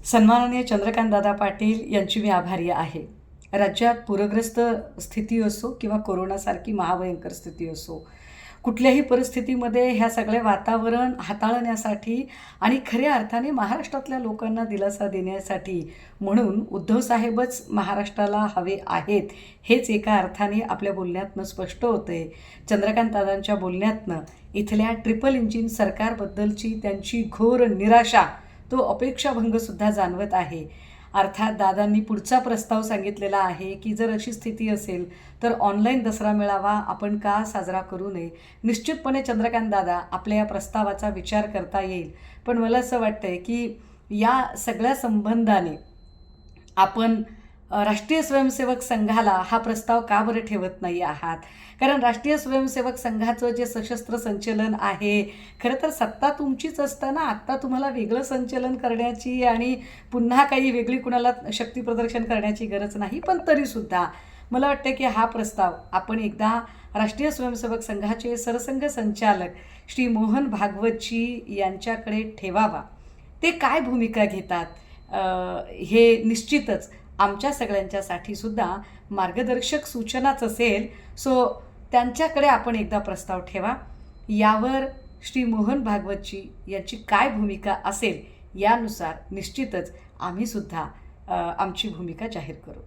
सन्माननीय चंद्रकांतदादा पाटील यांची मी आभारी आहे. राज्यात पूरग्रस्त स्थिती असो किंवा कोरोनासारखी महाभयंकर स्थिती असो, कुठल्याही परिस्थितीमध्ये ह्या सगळे वातावरण हाताळण्यासाठी आणि खऱ्या अर्थाने महाराष्ट्रातल्या लोकांना दिलासा देण्यासाठी म्हणून उद्धवसाहेबच महाराष्ट्राला हवे आहेत, हेच एका अर्थाने आपल्या बोलण्यातनं स्पष्ट होते. चंद्रकांतदादांच्या बोलण्यातनं इथल्या ट्रिपल इंजिन सरकारबद्दलची त्यांची घोर निराशा, तो अपेक्षाभंगसुद्धा जाणवत आहे. अर्थात दादांनी पुढचा प्रस्ताव सांगितलेला आहे की जर अशी स्थिती असेल तर ऑनलाईन दसरा मेळावा आपण का साजरा करू नये. निश्चितपणे चंद्रकांत दादा आपल्या या प्रस्तावाचा विचार करता येईल. पण मला असं वाटतं आहे की या सगळ्या संबंधाने आपण राष्ट्रीय स्वयंसेवक संघाला हा प्रस्ताव का बरं ठेवत नाही आहात. कारण राष्ट्रीय स्वयंसेवक संघाचं जे सशस्त्र संचलन आहे, खरं तर सत्ता तुमचीच असताना आत्ता तुम्हाला वेगळं संचलन करण्याची आणि पुन्हा काही वेगळी कुणाला शक्तीप्रदर्शन करण्याची गरज नाही. पण तरीसुद्धा मला वाटतं की हा प्रस्ताव आपण एकदा राष्ट्रीय स्वयंसेवक संघाचे सरसंघ संचालक श्री मोहन भागवतजी यांच्याकडे ठेवावा. ते काय भूमिका घेतात हे निश्चितच आमच्या सगळ्यांच्यासाठी सुद्धा मार्गदर्शक सूचनाच असेल. सो त्यांच्याकडे आपण एकदा प्रस्ताव ठेवा. यावर श्री मोहन भागवतजी यांची काय भूमिका असेल यानुसार निश्चितच आम्हीसुद्धा आमची भूमिका जाहीर करू.